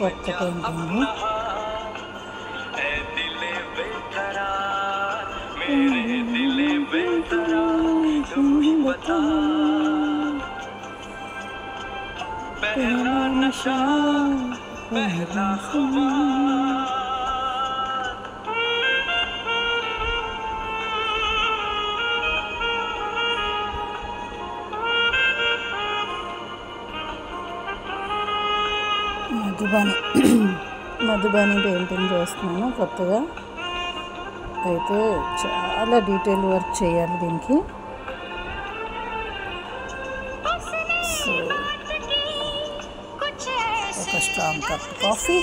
కొత్త painting. Madhubani painting చేస్తున్నాను కొత్తగా. అయితే చాలా డీటెయిల్ వర్క్ చేయాలి దీనికి. సో ఒక స్ట్రాంగ్ కప్ కాఫీ,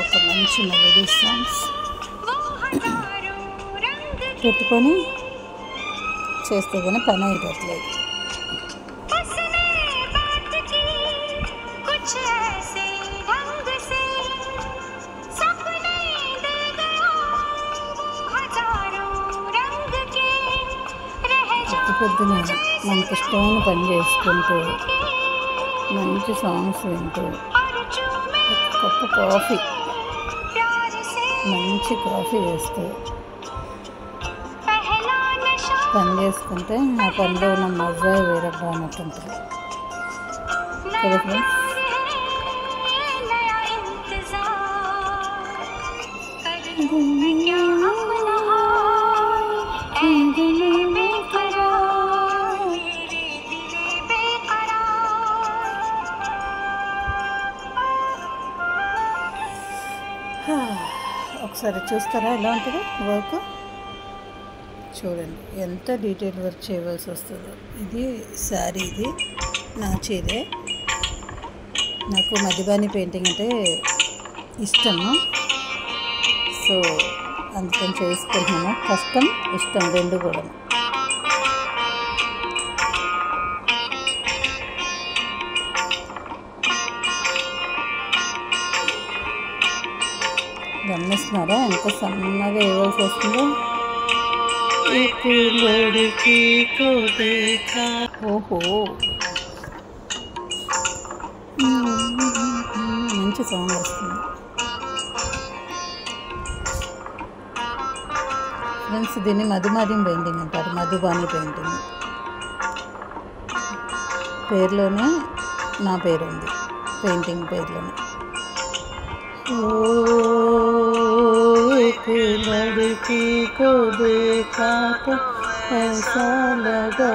ఒక మంచి మెలోడీ సాంగ్స్ పెట్టుకొని చేస్తే కానీ పని అయిపోట్లేదు. పొద్దున మనకి ఇష్టమైన పని చేసుకుంటూ మంచి సాంగ్స్ వింటూ ఒక కప్పు కాఫీ, మంచి కాఫీ వేస్తూ పని చేసుకుంటే ఆ పనిలో ఉన్న మజా వేరే బాగుంటుంది కదా ఫ్రెండ్స్. ఒకసారి చూస్తారా ఎలా ఉంటుందో వర్క్? చూడండి ఎంత డీటెయిల్ వర్క్ చేయవలసి వస్తుందో. ఇది శారీ, ఇది నా చీరే. నాకు మధుబాని పెయింటింగ్ అంటే ఇష్టము. సో అందుకని చేసుకుంటున్నాను. కష్టం ఇష్టం రెండు కూడా. గమనిస్తున్నారా ఎంత సన్నగా వేయవలసి వస్తుందో? ఓహో, మంచి సాంగ్ వస్తుంది ఫ్రెండ్స్. దీన్ని మధుమాది పెయింటింగ్ అంటారు, మధుబాని పెయింటింగ్. పేరులోనే నా పేరు ఉంది, పెయింటింగ్ పేరులోనే. एक लड़की को देखा तो ऐसा लगा,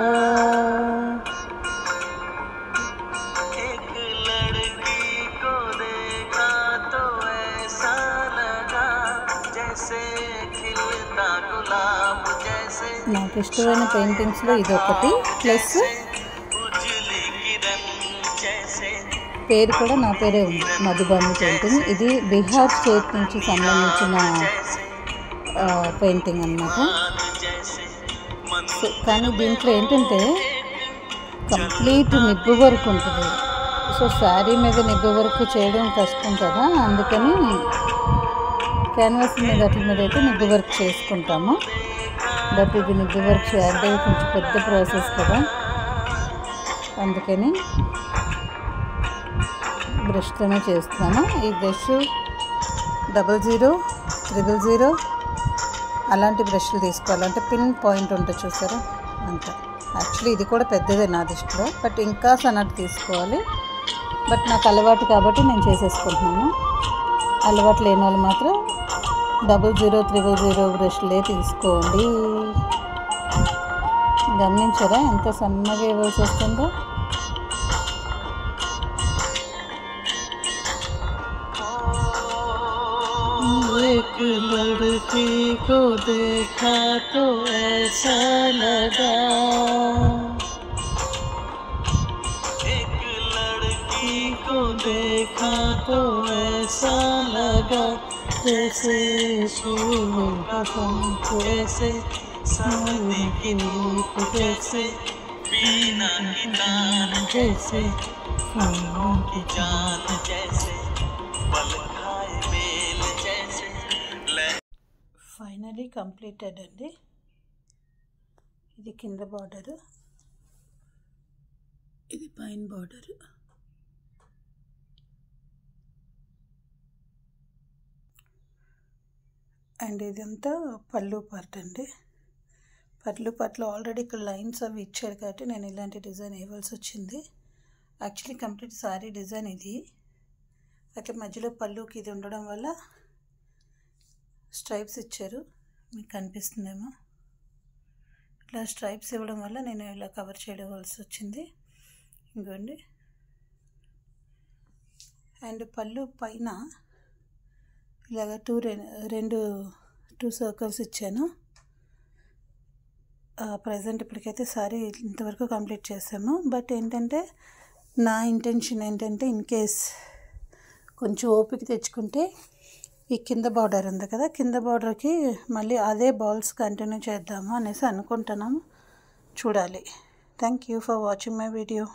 एक लड़की को देखा तो ऐसा लगा, जैसे खिलता गुलाब जैसे. నాకు ఇష్టమైన పెయింటింగ్స్లో ఇదొకటి. ప్లస్ పేరు కూడా నా పేరే ఉంది, మధుబాని పెయింటింగ్. ఇది బీహార్ స్టేట్ నుంచి సంబంధించిన పెయింటింగ్ అన్నమాట. సో కానీ దీంట్లో ఏంటంటే కంప్లీట్ నిబ్బు వర్క్ ఉంటుంది. సో శారీ మీద నిబ్బు వర్క్ చేయడం కష్టం కదా, అందుకని క్యాన్వాస్ మీద వాటి మీద అయితే నిబ్బు వర్క్ చేసుకుంటాము. బట్ ఇది నిబ్బు వర్క్ చేయాలంటే కొంచెం పెద్ద ప్రాసెస్ కదా, అందుకని బ్రష్తోనే చేస్తున్నాను. ఈ బ్రష్ 00, 000 అలాంటి బ్రష్లు తీసుకోవాలంటే పిన్ పాయింట్ ఉంటుంది చూసారా అంత. యాక్చువల్లీ ఇది కూడా పెద్దదే నా దృష్టిలో, బట్ ఇంకా సన్నటి తీసుకోవాలి. బట్ నాకు అలవాటు కాబట్టి నేను చేసేసుకుంటున్నాను. అలవాటు లేని వాళ్ళు మాత్రం 00, 000 బ్రష్లే తీసుకోండి. గమనించారా ఎంత సన్నగా ఇవ్వాల్సి వస్తుందో? एक लड़की को देखा तो ऐसा लगा, एक लड़की को देखा तो ऐसा लगा, जैसे जैसे सामने की धूप जैसे, बिना की तान जैसे, फूलों की जान जैसे, ఫైనలీ కంప్లీటెడ్ అండి. ఇది కింద బార్డరు, ఇది పైన బార్డరు. అండ్ ఇదంతా పళ్ళు పార్ట్ అండి. పళ్ళు పార్ట్లో ఆల్రెడీ ఇక్కడ లైన్స్ అవి ఇచ్చారు కాబట్టి నేను ఇలాంటి డిజైన్ వేయవలసి వచ్చింది. యాక్చువల్లీ కంప్లీట్ సారీ డిజైన్ ఇది. అట్లా మధ్యలో పళ్ళుకి ఇది ఉండడం వల్ల స్ట్రైప్స్ ఇచ్చారు, మీకు కనిపిస్తుందేమో. ఇట్లా స్ట్రైప్స్ ఇవ్వడం వల్ల నేను ఇలా కవర్ చేయవలసి వచ్చింది. ఇంకోండి. అండ్ పళ్ళు పైన ఇలాగ టూ సర్కిల్స్ ఇచ్చాను. ప్రజెంట్ ఇప్పటికైతే సారీ ఇంతవరకు కంప్లీట్ చేసాము. బట్ ఏంటంటే నా ఇంటెన్షన్ ఏంటంటే ఇన్ కేస్ కొంచెం ఓపిక తెచ్చుకుంటే ఈ కింద బార్డర్ ఉంది కదా, కింద బార్డర్కి మళ్ళీ అదే బాల్స్ కంటిన్యూ చేద్దాము అనేసి అనుకుంటున్నాము. చూడాలి. Thank you for watching my video.